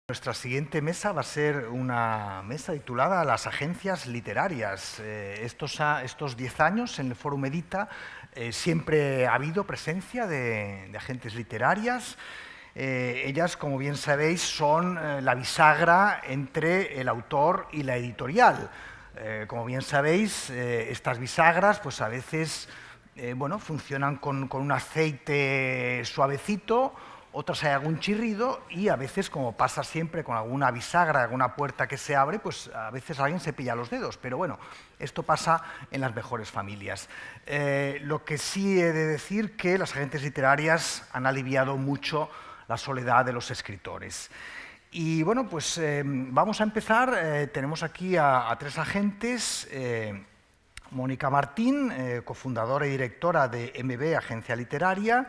Nuestra siguiente mesa va a ser una mesa titulada Las agencias literarias. Estos 10 años en el Fórum Edita siempre ha habido presencia de agentes literarias. Ellas, como bien sabéis, son la bisagra entre el autor y la editorial. Como bien sabéis, estas bisagras pues a veces funcionan con un aceite suavecito, otras hay algún chirrido y a veces, como pasa siempre con alguna bisagra, alguna puerta que se abre, pues a veces alguien se pilla los dedos. Pero bueno, esto pasa en las mejores familias. Lo que sí he de decir que las agentes literarias han aliviado mucho la soledad de los escritores. Y bueno, pues vamos a empezar. Tenemos aquí a tres agentes. Mónica Martín, cofundadora y directora de MB, Agencia Literaria.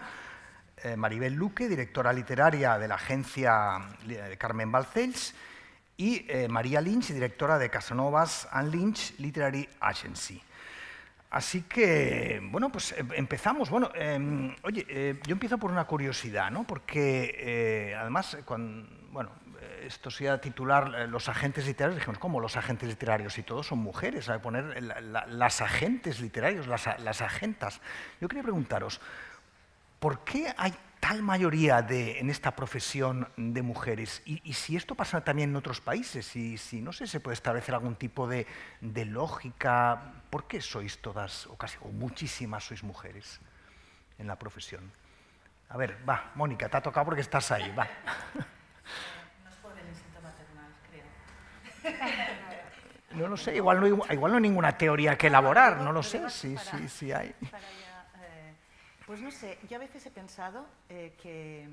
Maribel Luque, directora literaria de la agencia de Carmen Balcells, y María Lynch, directora de Casanovas and Lynch Literary Agency. Así que, bueno, pues empezamos. Bueno, yo empiezo por una curiosidad, ¿no? Porque, además, esto se iba a titular Los agentes literarios, dijimos, ¿cómo los agentes literarios? Si todos son mujeres, hay que poner las agentes literarios, las agentas. Yo quería preguntaros, ¿por qué hay tal mayoría en esta profesión de mujeres? Y si esto pasa también en otros países, y si no sé, se puede establecer algún tipo de lógica, ¿por qué sois todas, o muchísimas sois mujeres en la profesión? A ver, va, Mónica, te ha tocado porque estás ahí, va. No es por el instinto maternal, creo. No lo sé, igual no hay ninguna teoría que elaborar, no lo sé, sí hay. Pues no sé, yo a veces he pensado que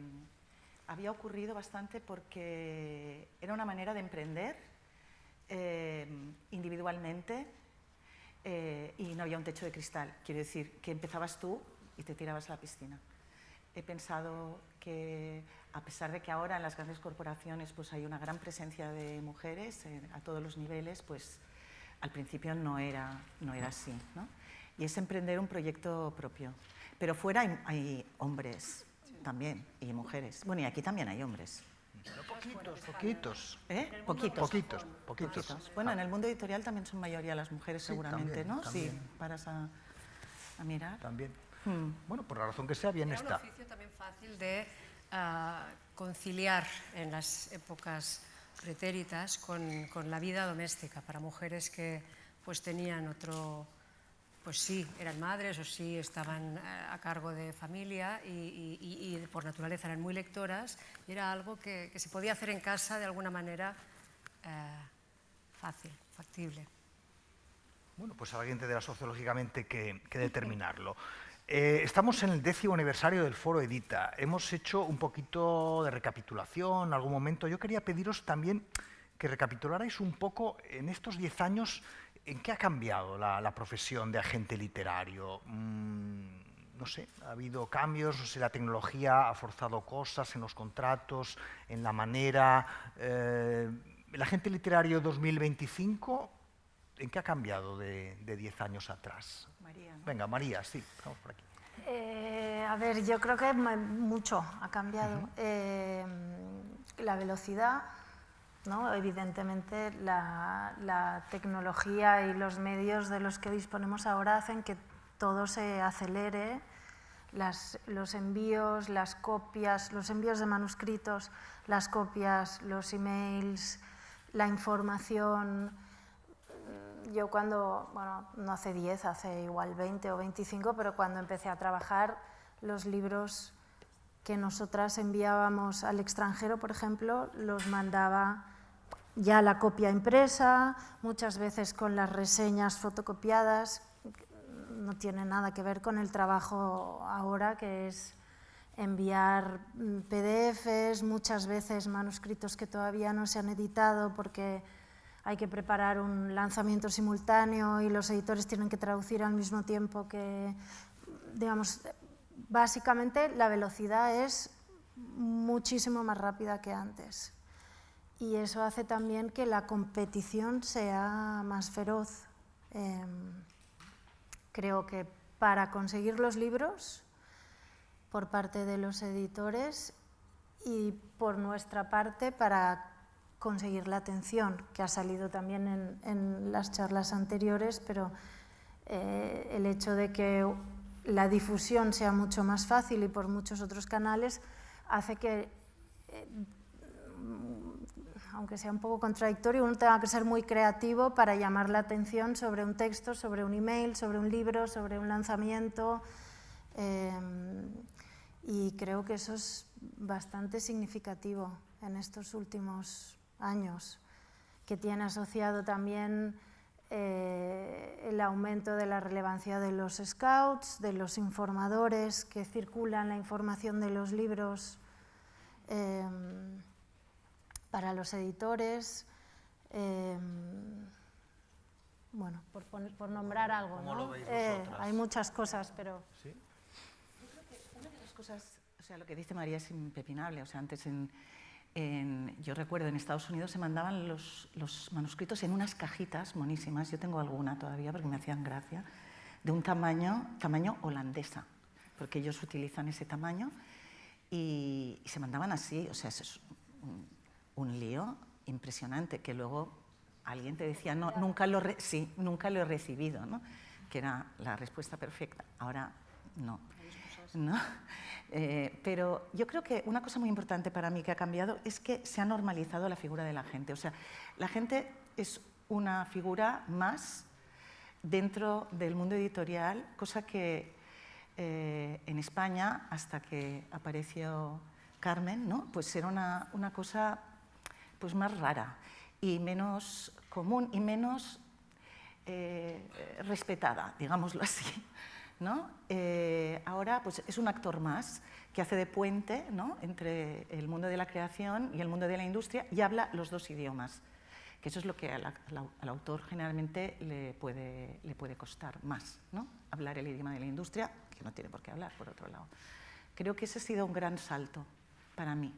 había ocurrido bastante porque era una manera de emprender individualmente y no había un techo de cristal. Quiero decir, que empezabas tú y te tirabas a la piscina. He pensado que, a pesar de que ahora en las grandes corporaciones pues hay una gran presencia de mujeres a todos los niveles, pues al principio no era así, ¿no? Y es emprender un proyecto propio. Pero fuera hay hombres también, y mujeres. Bueno, y aquí también hay hombres. Pero poquitos. ¿Eh? Poquitos. Bueno, en el mundo editorial también son mayoría las mujeres, sí, seguramente, también, ¿no? También. Sí, paras a mirar. También. Bueno, por la razón que sea, bien está. Era un oficio también fácil de conciliar en las épocas pretéritas con la vida doméstica para mujeres que pues tenían otro... Pues sí, eran madres o sí estaban a cargo de familia y por naturaleza eran muy lectoras y era algo que se podía hacer en casa de alguna manera fácil, factible. Bueno, pues alguien tendrá sociológicamente que determinarlo. Estamos en el 10º aniversario del Foro Edita. Hemos hecho un poquito de recapitulación en algún momento. Yo quería pediros también que recapitularais un poco en estos 10 años. ¿En qué ha cambiado la profesión de agente literario? No sé, ha habido cambios, no sé, la tecnología ha forzado cosas en los contratos, en la manera... ¿El agente literario 2025, en qué ha cambiado de 10 años atrás? María, ¿no? Venga, María, sí, vamos por aquí. A ver, yo creo que mucho ha cambiado. La velocidad... ¿no? Evidentemente, la tecnología y los medios de los que disponemos ahora hacen que todo se acelere, los envíos, las copias, los envíos de manuscritos, las copias, los emails, la información. Yo cuando, bueno, no hace 10, hace igual 20 o 25, pero cuando empecé a trabajar, los libros que nosotras enviábamos al extranjero, por ejemplo, los mandaba ya la copia impresa, muchas veces con las reseñas fotocopiadas. No tiene nada que ver con el trabajo ahora, que es enviar PDFs, muchas veces manuscritos que todavía no se han editado porque hay que preparar un lanzamiento simultáneo y los editores tienen que traducir al mismo tiempo que, digamos, básicamente la velocidad es muchísimo más rápida que antes. Y eso hace también que la competición sea más feroz. Creo que para conseguir los libros, por parte de los editores y por nuestra parte, para conseguir la atención, que ha salido también en las charlas anteriores, pero el hecho de que la difusión sea mucho más fácil y por muchos otros canales hace que, aunque sea un poco contradictorio, uno tenga que ser muy creativo para llamar la atención sobre un texto, sobre un email, sobre un libro, sobre un lanzamiento. Y creo que eso es bastante significativo en estos últimos años, que tiene asociado también el aumento de la relevancia de los scouts, de los informadores que circulan la información de los libros para los editores. Bueno, por nombrar algo, ¿no? ¿Cómo lo veis vosotras? Hay muchas cosas, pero... ¿Sí? Yo creo que una de las cosas, o sea, lo que dice María es impepinable. O sea, antes yo recuerdo en Estados Unidos se mandaban los manuscritos en unas cajitas monísimas, yo tengo alguna todavía porque me hacían gracia, de un tamaño holandesa, porque ellos utilizan ese tamaño y se mandaban así. O sea, es un lío impresionante que luego alguien te decía, no, nunca lo he recibido, ¿no? Que era la respuesta perfecta. Ahora no. ¿No? Pero yo creo que una cosa muy importante para mí que ha cambiado es que se ha normalizado la figura de la gente. O sea, la gente es una figura más dentro del mundo editorial, cosa que en España, hasta que apareció Carmen, ¿no? Pues era una cosa pues más rara y menos común y menos respetada, digámoslo así, ¿no? Ahora pues, es un actor más que hace de puente, ¿no? Entre el mundo de la creación y el mundo de la industria y habla los dos idiomas, que eso es lo que al autor generalmente le puede costar más, ¿no? Hablar el idioma de la industria, que no tiene por qué hablar, por otro lado. Creo que ese ha sido un gran salto para mí.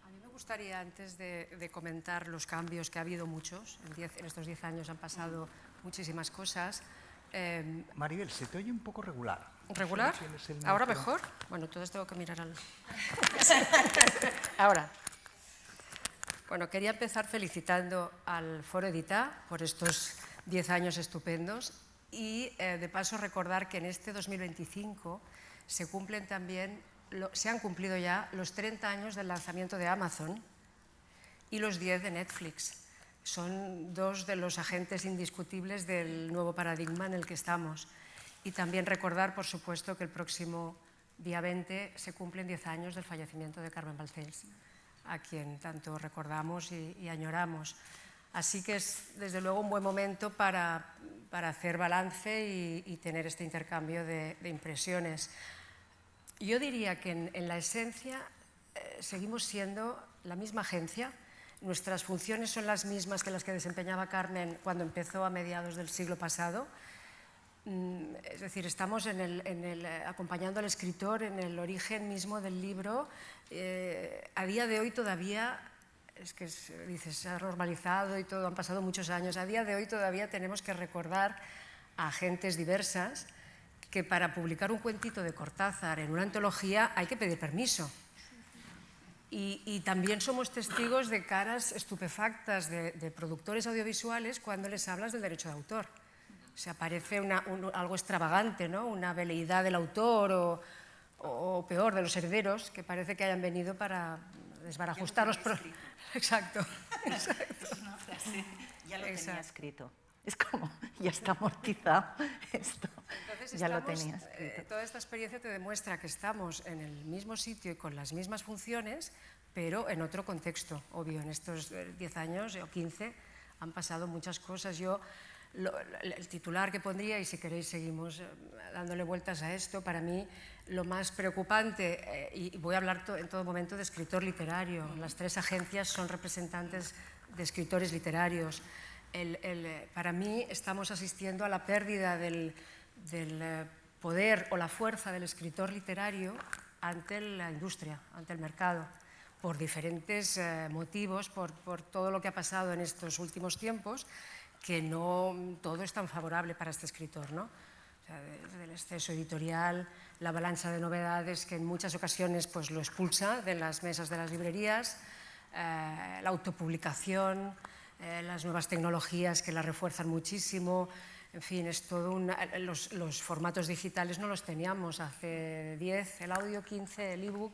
A mí me gustaría, antes de comentar los cambios, que ha habido muchos, en estos 10 años han pasado muchísimas cosas. Maribel, se te oye un poco regular. ¿Regular? No sé si es el ¿Ahora micro. mejor? Bueno, entonces tengo que mirar al... Ahora. Bueno, quería empezar felicitando al Foro Edita por estos 10 años estupendos y, de paso, recordar que en este 2025 se han cumplido ya los 30 años del lanzamiento de Amazon y los 10 de Netflix. Son dos de los agentes indiscutibles del nuevo paradigma en el que estamos. Y también recordar, por supuesto, que el próximo día 20 se cumplen 10 años del fallecimiento de Carmen Balcells, a quien tanto recordamos y añoramos. Así que es, desde luego, un buen momento para hacer balance y tener este intercambio de impresiones. Yo diría que en la esencia seguimos siendo la misma agencia. Nuestras funciones son las mismas que las que desempeñaba Carmen cuando empezó a mediados del siglo pasado. Es decir, estamos acompañando al escritor en el origen mismo del libro. A día de hoy todavía, es que dices, se ha normalizado y todo, han pasado muchos años, a día de hoy todavía tenemos que recordar a agentes diversas que para publicar un cuentito de Cortázar en una antología hay que pedir permiso. Y también somos testigos de caras estupefactas de productores audiovisuales cuando les hablas del derecho de autor. O sea, parece algo extravagante, ¿no? Una veleidad del autor o peor, de los herederos, que parece que hayan venido para desbarajustar los... Exacto. Es una frase, ya lo tenía escrito. Es como, ya está amortizado esto. Entonces ya lo tenía escrito. Toda esta experiencia te demuestra que estamos en el mismo sitio y con las mismas funciones, pero en otro contexto, obvio. En estos 10 años o 15 han pasado muchas cosas. Yo, el titular que pondría, y si queréis seguimos dándole vueltas a esto, para mí lo más preocupante, y voy a hablar en todo momento de escritor literario, las 3 agencias son representantes de escritores literarios. Para mí estamos asistiendo a la pérdida del poder o la fuerza del escritor literario ante la industria, ante el mercado, por diferentes motivos, por todo lo que ha pasado en estos últimos tiempos, que no todo es tan favorable para este escritor, ¿no? O sea, desde el exceso editorial, la avalancha de novedades que en muchas ocasiones pues, lo expulsa de las mesas de las librerías, la autopublicación, las nuevas tecnologías que la refuerzan muchísimo. En fin, es todo los formatos digitales no los teníamos hace 10, el audio 15, el ebook,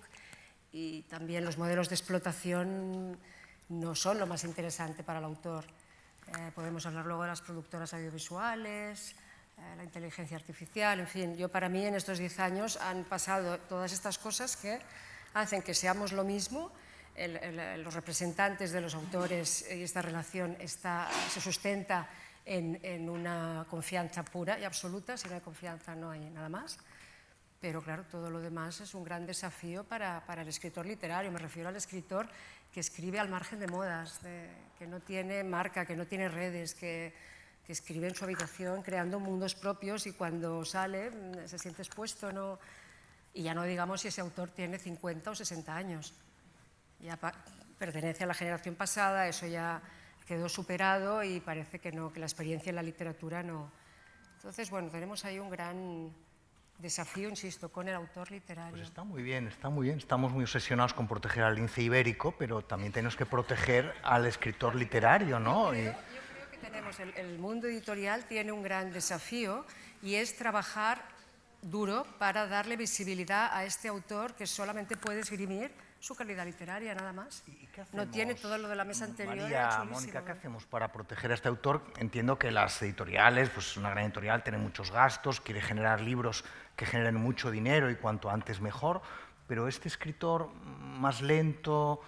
y también los modelos de explotación no son lo más interesante para el autor. Podemos hablar luego de las productoras audiovisuales, la inteligencia artificial, en fin, para mí en estos 10 años han pasado todas estas cosas que hacen que seamos lo mismo. Los representantes de los autores y esta relación se sustenta en una confianza pura y absoluta. Si no hay confianza no hay nada más. Pero claro, todo lo demás es un gran desafío para el escritor literario. Me refiero al escritor que escribe al margen de modas, que no tiene marca, que no tiene redes, que escribe en su habitación creando mundos propios y cuando sale se siente expuesto, ¿no? Y ya no digamos si ese autor tiene 50 o 60 años. Ya pertenece a la generación pasada, eso ya quedó superado y parece que no, que la experiencia en la literatura no. Entonces, bueno, tenemos ahí un gran desafío, insisto, con el autor literario. Pues está muy bien, está muy bien. Estamos muy obsesionados con proteger al lince ibérico, pero también tenemos que proteger al escritor literario, ¿no? Yo creo que tenemos, el mundo editorial tiene un gran desafío y es trabajar duro para darle visibilidad a este autor que solamente puede esgrimir su calidad literaria, nada más. ¿Y qué hacemos, no tiene todo lo de la mesa anterior. María, Mónica, ¿qué hacemos para proteger a este autor? Entiendo que las editoriales, pues una gran editorial tiene muchos gastos, quiere generar libros que generen mucho dinero y cuanto antes mejor, pero este escritor más lento,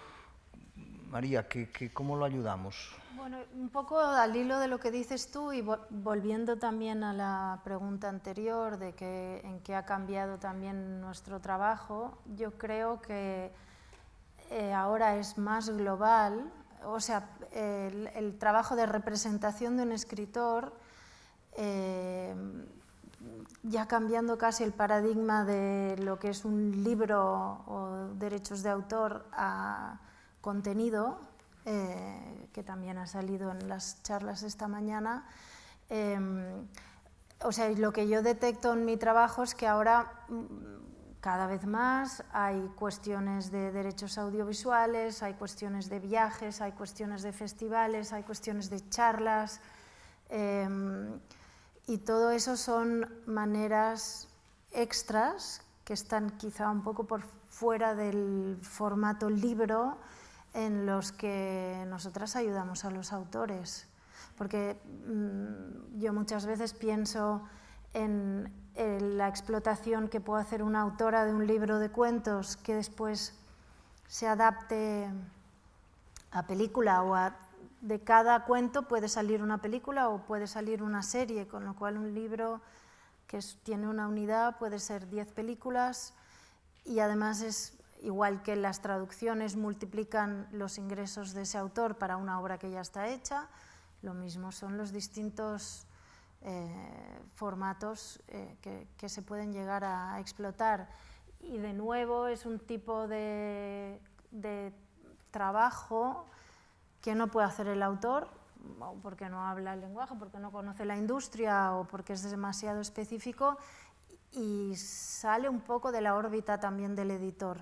María, ¿cómo lo ayudamos? Bueno, un poco al hilo de lo que dices tú y volviendo también a la pregunta anterior de en qué ha cambiado también nuestro trabajo, yo creo que ahora es más global, o sea, el trabajo de representación de un escritor, ya cambiando casi el paradigma de lo que es un libro o derechos de autor a contenido, que también ha salido en las charlas esta mañana. O sea, lo que yo detecto en mi trabajo es que ahora cada vez más hay cuestiones de derechos audiovisuales, hay cuestiones de viajes, hay cuestiones de festivales, hay cuestiones de charlas, y todo eso son maneras extras que están quizá un poco por fuera del formato libro, en los que nosotras ayudamos a los autores. Porque yo muchas veces pienso en la explotación que puede hacer una autora de un libro de cuentos que después se adapte a película, o de cada cuento puede salir una película o puede salir una serie, con lo cual un libro que tiene una unidad puede ser 10 películas, y además es igual que las traducciones multiplican los ingresos de ese autor para una obra que ya está hecha, lo mismo son los distintos formatos que se pueden llegar a explotar. Y de nuevo es un tipo de trabajo que no puede hacer el autor, o porque no habla el lenguaje, porque no conoce la industria o porque es demasiado específico, y sale un poco de la órbita también del editor,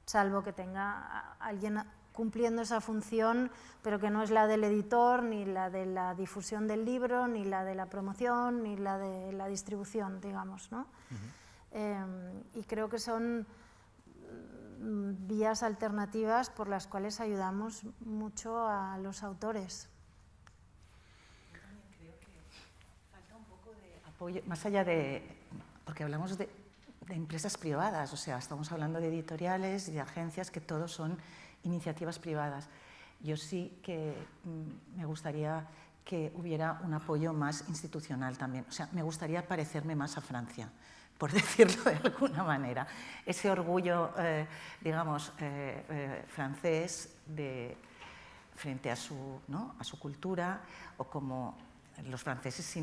salvo que tenga alguien cumpliendo esa función, pero que no es la del editor, ni la de la difusión del libro, ni la de la promoción, ni la de la distribución, digamos, ¿no? Y creo que son vías alternativas por las cuales ayudamos mucho a los autores. Yo también creo que falta un poco de apoyo, más allá de, porque hablamos de empresas privadas, o sea, estamos hablando de editoriales y de agencias que todos son iniciativas privadas. Yo sí que me gustaría que hubiera un apoyo más institucional también, o sea, me gustaría parecerme más a Francia, por decirlo de alguna manera. Ese orgullo, digamos, francés frente a su cultura, o como los franceses, si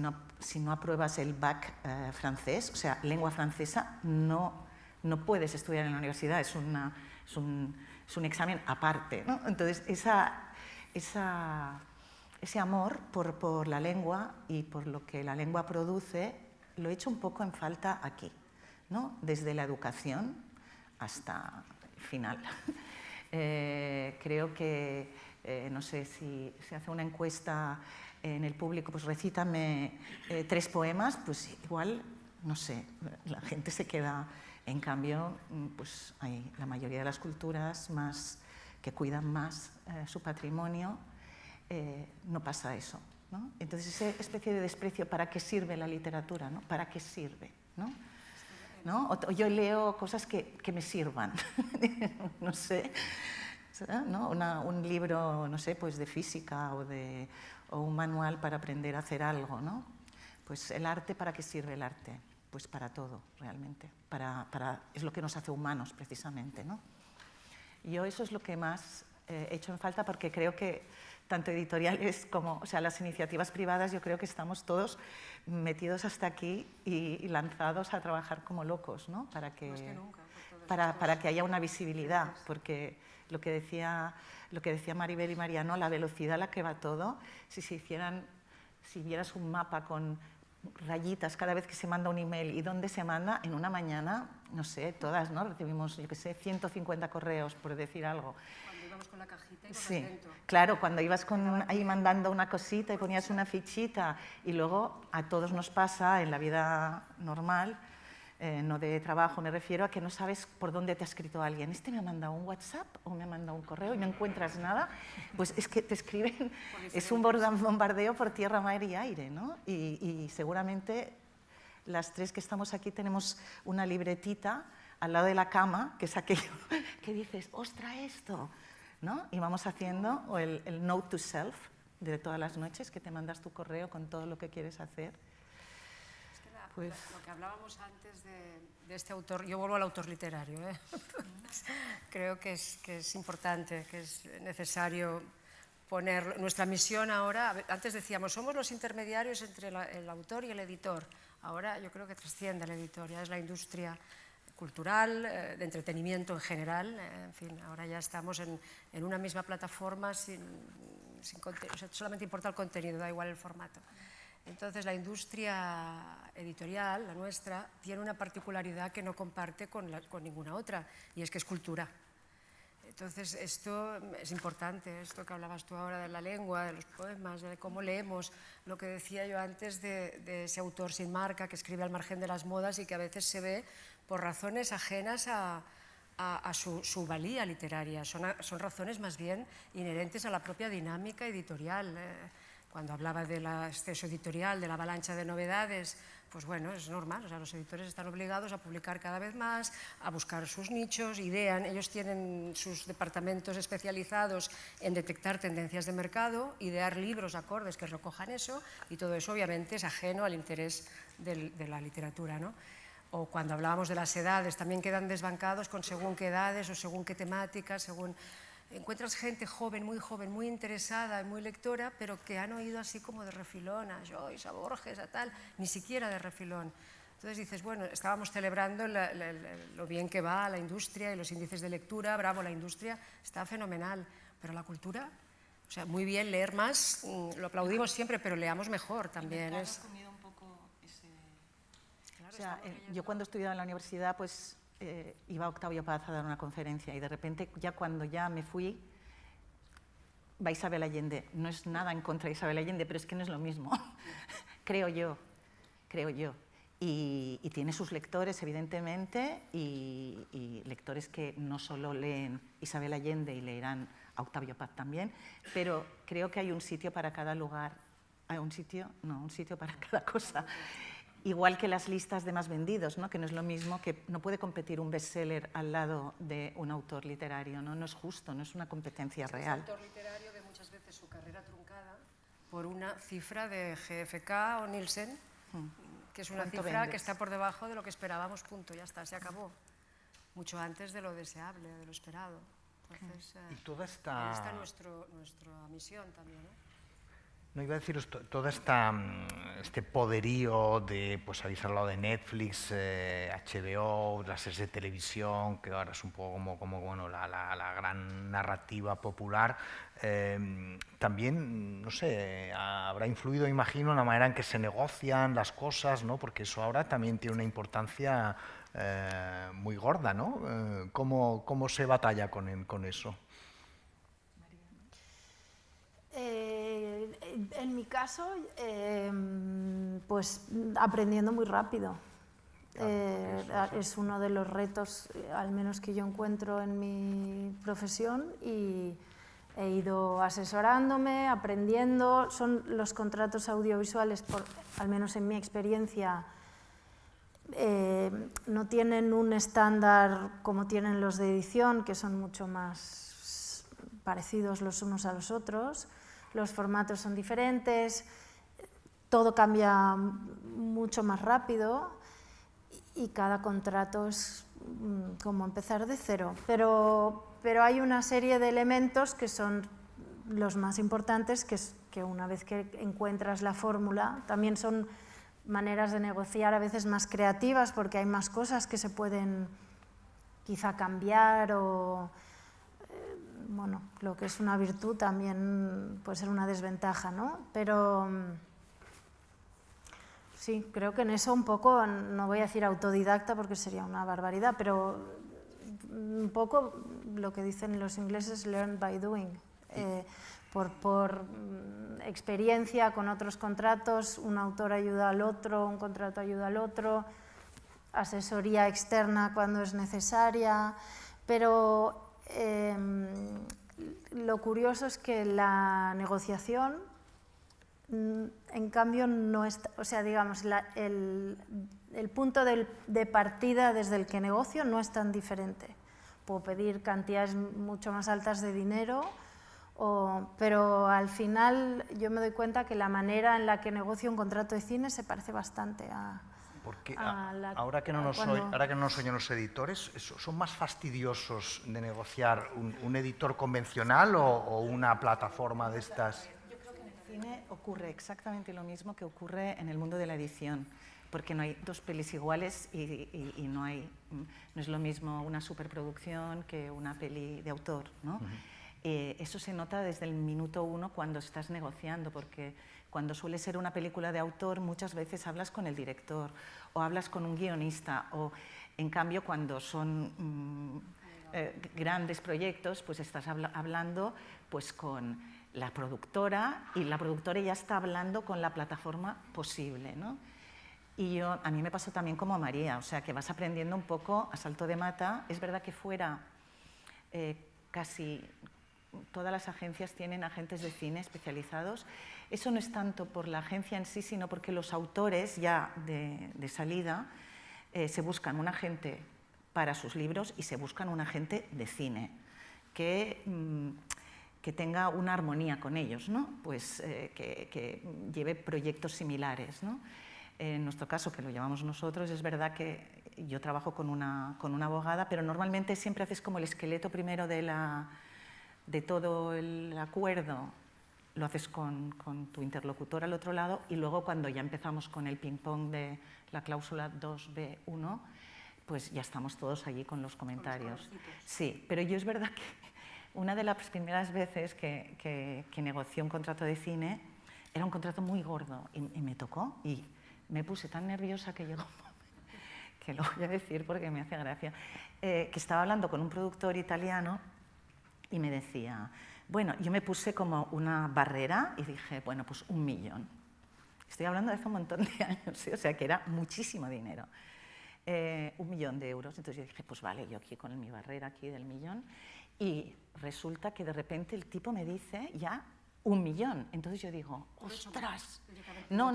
no apruebas el bac francés, o sea, lengua francesa, no puedes estudiar en la universidad, es un examen aparte, ¿no? Entonces, ese amor por la lengua y por lo que la lengua produce, lo he hecho un poco en falta aquí, ¿no? Desde la educación hasta el final. Creo que, no sé, si se hace una encuesta en el público, pues recítame 3 poemas, pues igual, no sé, la gente se queda. En cambio, pues hay la mayoría de las culturas que cuidan más su patrimonio, no pasa eso, ¿no? Entonces, esa especie de desprecio, ¿para qué sirve la literatura, ¿no? ¿Para qué sirve, ¿no? ¿No? O yo leo cosas que me sirvan, no sé, ¿no? Un libro, no sé, pues de física o un manual para aprender a hacer algo, ¿no? Pues el arte, ¿para qué sirve el arte? Pues para todo, realmente. Es lo que nos hace humanos, precisamente, ¿no? Yo eso es lo que más he hecho en falta, porque creo que tanto editoriales como, o sea, las iniciativas privadas, yo creo que estamos todos metidos hasta aquí y lanzados a trabajar como locos, ¿no? Para que haya una visibilidad, porque lo que decía Maribel y Mariano, la velocidad a la que va todo, si vieras un mapa con rayitas cada vez que se manda un email y dónde se manda, en una mañana, no sé, todas, ¿no? Recibimos, yo qué sé, 150 correos, por decir algo. Cuando íbamos con la cajita y Sí, dentro. claro, cuando ibas ahí mandando una cosita y ponías una fichita, y luego a todos nos pasa en la vida normal, no de trabajo, me refiero a que no sabes por dónde te ha escrito alguien. ¿Este me ha mandado un WhatsApp o me ha mandado un correo y no encuentras nada? Pues es que te escriben, es un bombardeo por tierra, mar y aire, ¿no? Y seguramente las 3 que estamos aquí tenemos una libretita al lado de la cama, que es aquello que dices, ¡ostras, esto! ¿No? Y vamos haciendo, o el note to self de todas las noches, que te mandas tu correo con todo lo que quieres hacer. Pues lo que hablábamos antes de este autor, yo vuelvo al autor literario, ¿eh? Creo que es importante, que es necesario poner nuestra misión ahora. Antes decíamos, somos los intermediarios entre el autor y el editor. Ahora yo creo que trasciende el editor, ya es la industria cultural, de entretenimiento en general. En fin, ahora ya estamos en una misma plataforma sin contenido, o sea, solamente importa el contenido, da igual el formato. Entonces, la industria editorial, la nuestra, tiene una particularidad que no comparte con ninguna otra, y es que es cultura. Entonces, esto es importante, esto que hablabas tú ahora de la lengua, de los poemas, de cómo leemos, lo que decía yo antes de ese autor sin marca que escribe al margen de las modas y que a veces se ve por razones ajenas a su valía literaria. Son razones más bien inherentes a la propia dinámica editorial. Cuando hablaba del exceso editorial, de la avalancha de novedades, pues bueno, es normal, o sea, los editores están obligados a publicar cada vez más, a buscar sus nichos, idean, ellos tienen sus departamentos especializados en detectar tendencias de mercado, idear libros acordes que recojan eso, y todo eso obviamente es ajeno al interés de la literatura, ¿no? O cuando hablábamos de las edades, también quedan desbancados con según qué edades o según qué temáticas, según... Encuentras gente joven, muy interesada y muy lectora, pero que han oído así como de refilón a Joyce, a Borges, a tal, ni siquiera de refilón. Entonces dices, bueno, estábamos celebrando lo bien que va la industria y los índices de lectura, bravo, la industria está fenomenal, pero la cultura, o sea, muy bien leer más, lo aplaudimos siempre, pero leamos mejor también. O sea, yo cuando estudiaba en la universidad, pues iba a Octavio Paz a dar una conferencia y de repente, ya cuando ya me fui, va Isabel Allende. No es nada en contra de Isabel Allende, pero es que no es lo mismo, creo yo. Y tiene sus lectores, evidentemente, y lectores que no solo leen Isabel Allende y leerán a Octavio Paz también, pero creo que hay un sitio para cada lugar. ¿Hay un sitio? No, un sitio para cada cosa. Igual que las listas de más vendidos, ¿no? Que no es lo mismo, que no puede competir un bestseller al lado de un autor literario, ¿no? No es justo, no es una competencia real. El autor literario ve muchas veces su carrera truncada por una cifra de GfK o Nielsen, que es una cifra que está por debajo de lo que esperábamos, punto, ya está, se acabó. Mucho antes de lo deseable, de lo esperado. Entonces, y toda ahí está nuestra misión también, ¿no? No, iba a deciros, todo este poderío de, pues habéis hablado de Netflix, HBO, las series de televisión, que ahora es un poco como bueno, la gran narrativa popular, también, no sé, habrá influido, imagino, en la manera en que se negocian las cosas, ¿no? Porque eso ahora también tiene una importancia muy gorda, ¿no? ¿Cómo se batalla con eso? En mi caso, pues aprendiendo muy rápido. Es uno de los retos, al menos que yo encuentro en mi profesión, y he ido asesorándome, aprendiendo. Son los contratos audiovisuales, al menos en mi experiencia, no tienen un estándar como tienen los de edición, que son mucho más parecidos los unos a los otros. Los formatos son diferentes, todo cambia mucho más rápido y cada contrato es como empezar de cero. Pero hay una serie de elementos que son los más importantes, que una vez que encuentras la fórmula, también son maneras de negociar a veces más creativas, porque hay más cosas que se pueden quizá cambiar o... bueno, lo que es una virtud también puede ser una desventaja, ¿no? Pero sí, creo que en eso un poco, no voy a decir autodidacta porque sería una barbaridad, pero un poco lo que dicen los ingleses, learn by doing. Por experiencia con otros contratos, un autor ayuda al otro, un contrato ayuda al otro, asesoría externa cuando es necesaria, pero lo curioso es que la negociación, en cambio, no está, o sea, digamos, el punto de partida desde el que negocio no es tan diferente. Puedo pedir cantidades mucho más altas de dinero, pero al final yo me doy cuenta que la manera en la que negocio un contrato de cine se parece bastante a... Porque ahora que no nos oyen los editores, ¿son más fastidiosos de negociar un editor convencional o una plataforma de estas? Yo creo que en el cine ocurre exactamente lo mismo que ocurre en el mundo de la edición, porque no hay dos pelis iguales y no es lo mismo una superproducción que una peli de autor, ¿no? Eso se nota desde el minuto uno cuando estás negociando, porque cuando suele ser una película de autor muchas veces hablas con el director o hablas con un guionista, o en cambio cuando son grandes proyectos pues estás hablando pues con la productora, y la productora ya está hablando con la plataforma posible, ¿no? Y a mí me pasó también como a María, o sea que vas aprendiendo un poco a salto de mata. Es verdad que fuera casi todas las agencias tienen agentes de cine especializados. Eso no es tanto por la agencia en sí, sino porque los autores ya de salida se buscan un agente para sus libros y se buscan un agente de cine que tenga una armonía con ellos, ¿no? Pues, que lleve proyectos similares, ¿no? En nuestro caso, que lo llevamos nosotros, es verdad que yo trabajo con una abogada, pero normalmente siempre haces como el esqueleto primero de todo el acuerdo, lo haces con tu interlocutor al otro lado, y luego cuando ya empezamos con el ping-pong de la cláusula 2B1, pues ya estamos todos allí con los comentarios. Sí, pero yo es verdad que una de las primeras veces que negocié un contrato de cine era un contrato muy gordo y me tocó y me puse tan nerviosa que llegó un momento, que lo voy a decir porque me hace gracia, que estaba hablando con un productor italiano y me decía, bueno, yo me puse como una barrera y dije, bueno, pues 1 millón. Estoy hablando de hace un montón de años, ¿sí? O sea que era muchísimo dinero. 1 millón de euros. Entonces yo dije, pues vale, yo aquí con mi barrera aquí del 1 millón. Y resulta que de repente el tipo me dice ya 1 millón. Entonces yo digo, ostras. No.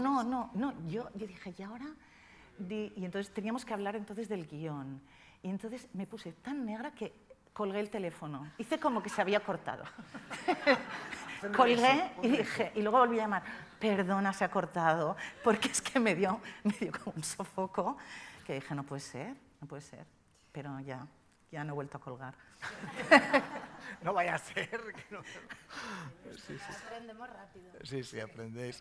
Yo dije, ¿y ahora? Y entonces teníamos que hablar entonces del guión. Y entonces me puse tan negra que colgué el teléfono. Hice como que se había cortado. Colgué y dije, y luego volví a llamar, perdona, se ha cortado, porque es que me dio como un sofoco, que dije, no puede ser, pero ya no he vuelto a colgar. No vaya a ser. Que no... Sí. Aprendemos rápido. Sí,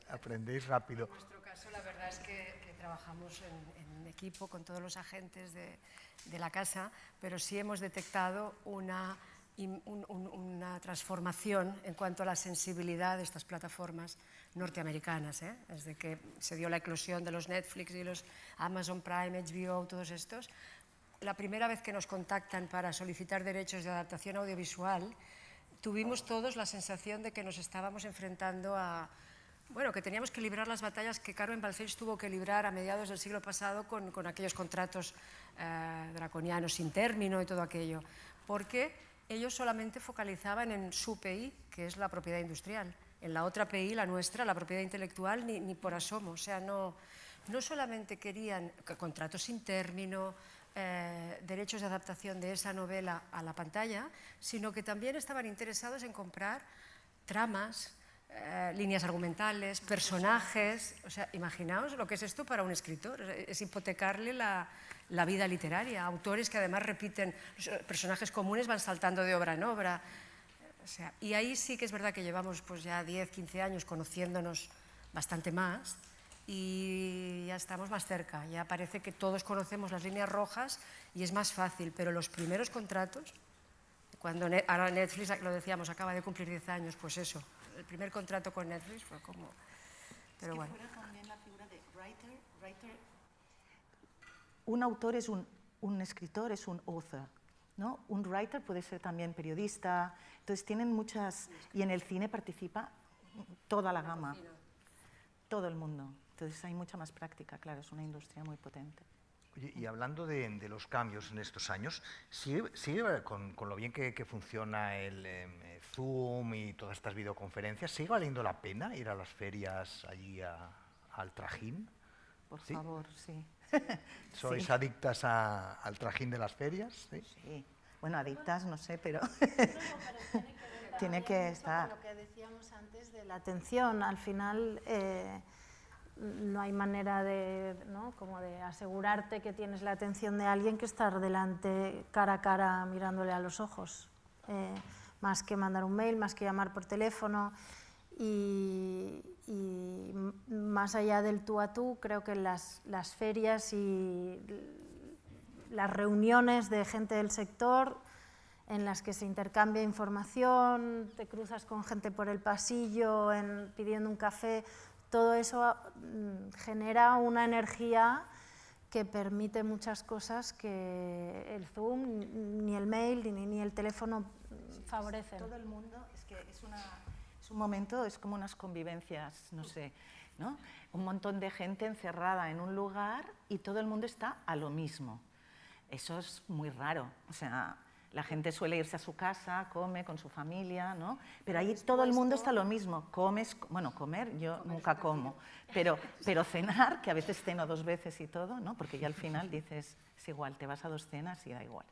aprendéis rápido. En nuestro caso, la verdad es que trabajamos en equipo con todos los agentes de la casa, pero sí hemos detectado una transformación en cuanto a la sensibilidad de estas plataformas norteamericanas, desde que se dio la eclosión de los Netflix y los Amazon Prime, HBO, todos estos, la primera vez que nos contactan para solicitar derechos de adaptación audiovisual, tuvimos todos la sensación de que nos estábamos enfrentando a, bueno, que teníamos que librar las batallas que Carmen Balcells tuvo que librar a mediados del siglo pasado con aquellos contratos draconianos sin término y todo aquello, porque ellos solamente focalizaban en su PI, que es la propiedad industrial. En la otra PI, la nuestra, la propiedad intelectual, ni por asomo. O sea, no solamente querían contratos sin término, derechos de adaptación de esa novela a la pantalla, sino que también estaban interesados en comprar tramas, líneas argumentales, personajes. O sea, imaginaos lo que es esto para un escritor, es hipotecarle la vida literaria. Autores que además repiten, personajes comunes van saltando de obra en obra. O sea, y ahí sí que es verdad que llevamos pues ya 10, 15 años conociéndonos bastante más y ya estamos más cerca. Ya parece que todos conocemos las líneas rojas y es más fácil, pero los primeros contratos, cuando ahora Netflix, lo decíamos, acaba de cumplir 10 años, pues eso, el primer contrato con Netflix fue como... Pero bueno. Fuera también la figura de writer. Un autor es un escritor, es un author, ¿no? Un writer puede ser también periodista, entonces tienen muchas... Y en el cine participa toda la gama, todo el mundo. Entonces hay mucha más práctica, claro, es una industria muy potente. Oye, y hablando de los cambios en estos años, ¿sigue con lo bien que funciona el Zoom y todas estas videoconferencias, sigue valiendo la pena ir a las ferias allí al trajín? Por ¿Sí? favor, sí. ¿Sois Sí. adictas al trajín de las ferias? ¿Sí? Sí. Bueno, adictas, no sé, pero tiene que Con estar. lo que decíamos antes de la atención, al final no hay manera de, ¿no?, como de asegurarte que tienes la atención de alguien que estar delante cara a cara mirándole a los ojos, más que mandar un mail, más que llamar por teléfono. Y más allá del tú a tú, creo que las ferias y las reuniones de gente del sector en las que se intercambia información, te cruzas con gente por el pasillo pidiendo un café, todo eso genera una energía que permite muchas cosas que el Zoom, ni el mail, ni el teléfono favorecen. Todo el mundo, es que es un momento, es como unas convivencias, no sé, ¿no? Un montón de gente encerrada en un lugar y todo el mundo está a lo mismo. Eso es muy raro, o sea, la gente suele irse a su casa, come con su familia, ¿no? Pero ahí todo el mundo está a lo mismo. Comer yo nunca como, pero cenar, que a veces ceno 2 veces y todo, ¿no? Porque ya al final dices, es igual, te vas a 2 cenas y da igual.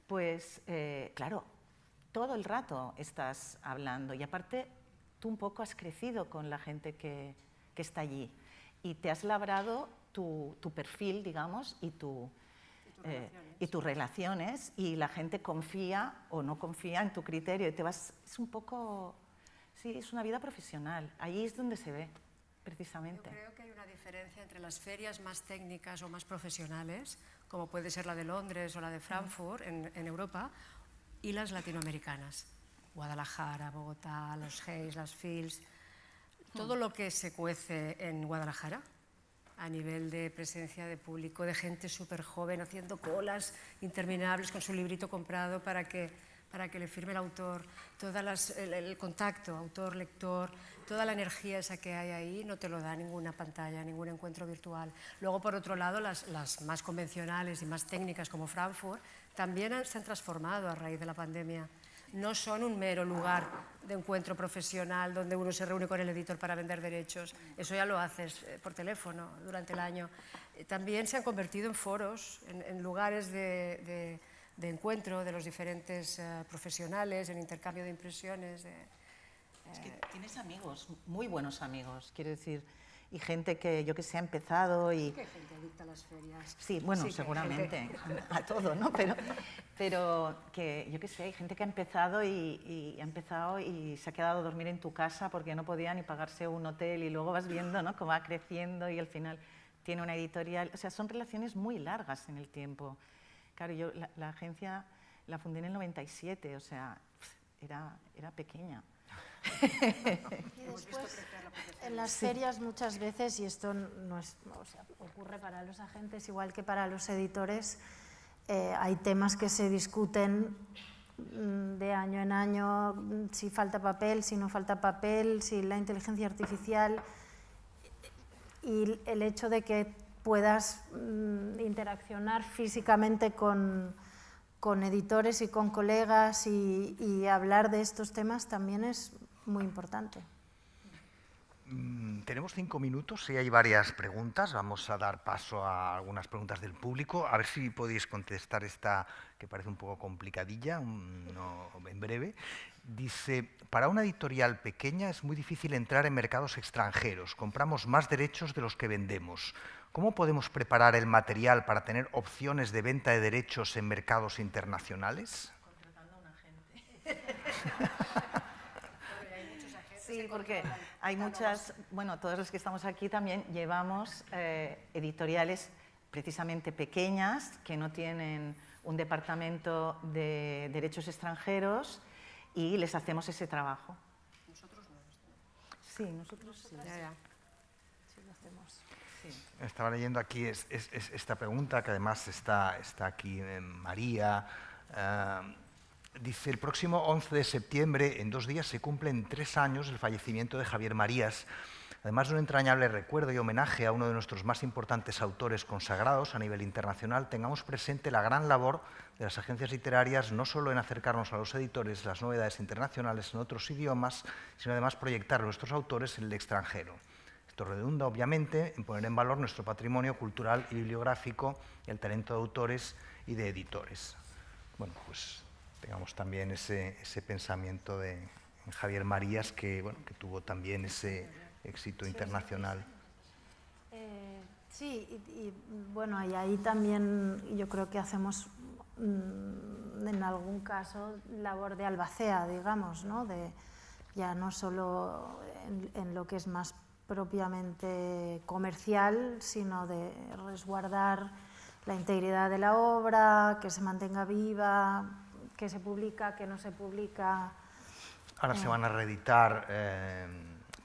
Pues, claro, todo el rato estás hablando y aparte tú un poco has crecido con la gente que está allí y te has labrado tu perfil, digamos, y tus relaciones y la gente confía o no confía en tu criterio y es un poco, sí, es una vida profesional, ahí es donde se ve precisamente. Yo creo que hay una diferencia entre las ferias más técnicas o más profesionales, como puede ser la de Londres o la de Frankfurt en Europa, y las latinoamericanas, Guadalajara, Bogotá, los Hayes, las Fields, todo lo que se cuece en Guadalajara a nivel de presencia de público, de gente súper joven haciendo colas interminables con su librito comprado para que le firme el autor, el contacto autor-lector, toda la energía esa que hay ahí no te lo da ninguna pantalla, ningún encuentro virtual. Luego, por otro lado, las más convencionales y más técnicas como Frankfurt también se han transformado a raíz de la pandemia. No son un mero lugar de encuentro profesional donde uno se reúne con el editor para vender derechos. Eso ya lo haces por teléfono durante el año. También se han convertido en foros, en lugares de encuentro de los diferentes profesionales, en intercambio de impresiones. Es que tienes amigos, muy buenos amigos, quiero decir, y gente que yo que sé ha empezado y... ¿Qué gente adicta a las ferias? Sí, bueno, Sí, seguramente, a todo, ¿no? Pero que yo que sé, hay gente que ha empezado y se ha quedado a dormir en tu casa porque no podía ni pagarse un hotel y luego vas viendo, ¿no?, cómo va creciendo y al final tiene una editorial. O sea, son relaciones muy largas en el tiempo. Claro, yo la agencia la fundé en el 97, o sea, era pequeña. Y después, en las ferias muchas veces, y esto no es, o sea, ocurre para los agentes igual que para los editores, hay temas que se discuten de año en año, si falta papel, si no falta papel, si la inteligencia artificial, y el hecho de que puedas interaccionar físicamente con editores y con colegas y hablar de estos temas también es muy importante. Tenemos 5 minutos y hay varias preguntas. Vamos a dar paso a algunas preguntas del público. A ver si podéis contestar esta, que parece un poco complicadilla, en breve. Dice, para una editorial pequeña es muy difícil entrar en mercados extranjeros. Compramos más derechos de los que vendemos. ¿Cómo podemos preparar el material para tener opciones de venta de derechos en mercados internacionales? Contratando a un agente. Sí, porque hay muchas, bueno, todos los que estamos aquí también llevamos editoriales precisamente pequeñas que no tienen un departamento de derechos extranjeros y les hacemos ese trabajo. Nosotros no. Sí, nosotros sí. Ya. Sí, lo hacemos. Sí. Estaba leyendo aquí esta pregunta, que además está aquí María. Dice, el próximo 11 de septiembre, en 2 días, se cumplen 3 años del fallecimiento de Javier Marías. Además de un entrañable recuerdo y homenaje a uno de nuestros más importantes autores consagrados a nivel internacional, tengamos presente la gran labor de las agencias literarias, no solo en acercarnos a los editores las novedades internacionales en otros idiomas, sino además proyectar a nuestros autores en el extranjero. Esto redunda, obviamente, en poner en valor nuestro patrimonio cultural y bibliográfico y el talento de autores y de editores. Bueno, pues tengamos también ese pensamiento de Javier Marías, que tuvo también ese éxito internacional. Sí, y bueno, y ahí también yo creo que hacemos en algún caso labor de albacea, digamos, ¿no? Ya no solo en lo que es más propiamente comercial, sino de resguardar la integridad de la obra, que se mantenga viva, que se publica, que no se publica. Ahora se van a reeditar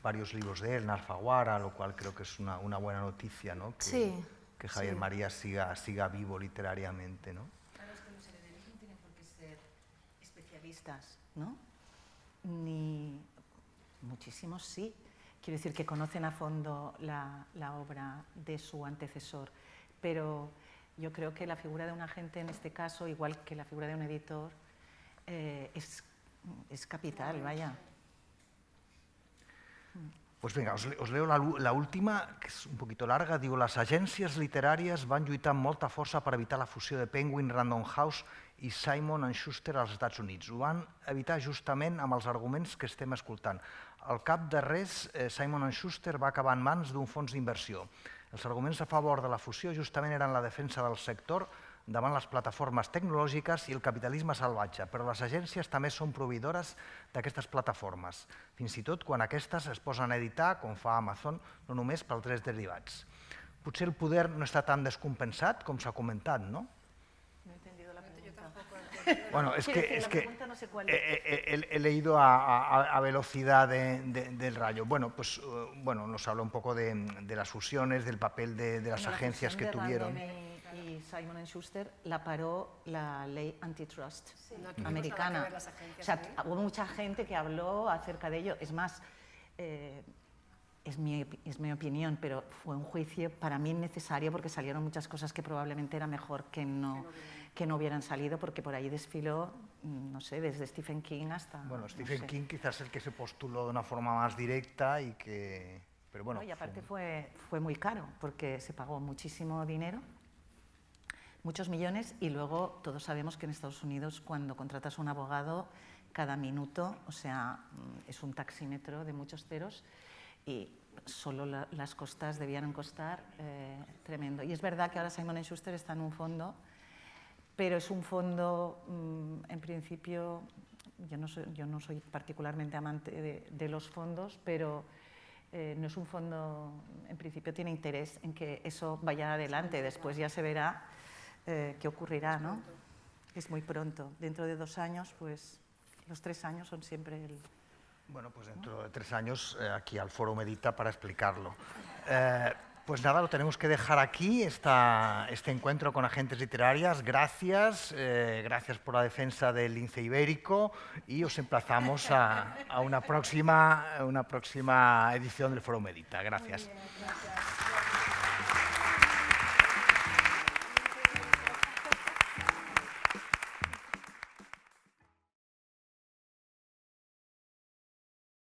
varios libros de él en Alfaguara, lo cual creo que es una buena noticia, ¿no? Que Javier Marías siga vivo literariamente, ¿no? Claro, es que los herederos no tienen por qué ser especialistas, ¿no? Ni muchísimos sí. Quiero decir que conocen a fondo la obra de su antecesor, pero yo creo que la figura de un agente en este caso, igual que la figura de un editor, es capital, vaya. Pues venga, os leo la última, que és un poquito larga. Diu, les agències literàries van lluitar amb molta força per evitar la fusió de Penguin, Random House i Simon & Schuster als Estats Units. Ho van evitar justament amb els arguments que estem escoltant. Al cap de res, Simon & Schuster va acabar en mans d'un fons d'inversió. Els arguments a favor de la fusió justament eren la defensa del sector davant les plataformes tecnològiques i el capitalisme salvatge, però les agències també són proveïdores d'aquestes plataformes, fins i tot quan aquestes es posen a editar, com fa Amazon, no només pels drets derivats. Potser el poder no està tan descompensat com s'ha comentat, no? No he entendido la pregunta. Yo tampoco. Bueno, es que No sé cuál es. he leído a velocidad del rayo. Bueno, pues nos habla un poco de las fusiones, del papel de las agencias que tuvieron. Y Simon & Schuster la paró la ley antitrust No americana. las agencias, o sea, hubo mucha gente que habló acerca de ello. Es más, es mi opinión, pero fue un juicio para mí necesario porque salieron muchas cosas que probablemente era mejor que no hubieran salido, porque por ahí desfiló, no sé, desde Stephen King hasta... Bueno, Stephen King quizás el que se postuló de una forma más directa y que... Pero bueno, y aparte fue muy caro, porque se pagó muchísimo dinero, muchos millones, y luego todos sabemos que en Estados Unidos cuando contratas a un abogado, cada minuto, o sea, es un taxímetro de muchos ceros y solo las costas debían costar tremendo. Y es verdad que ahora Simon & Schuster está en un fondo, pero es un fondo, en principio, yo no soy particularmente amante de los fondos, pero no es un fondo, en principio tiene interés en que eso vaya adelante, después ya se verá qué ocurrirá, ¿no? Es muy pronto. Dentro de 2 años, pues los 3 años son siempre el... Bueno, pues dentro de 3 años aquí al Foro Medita para explicarlo. Pues nada, lo tenemos que dejar aquí, este encuentro con agentes literarias. Gracias, gracias por la defensa del lince ibérico y os emplazamos a una próxima edición del Foro Medita. Gracias. Muy bien, gracias.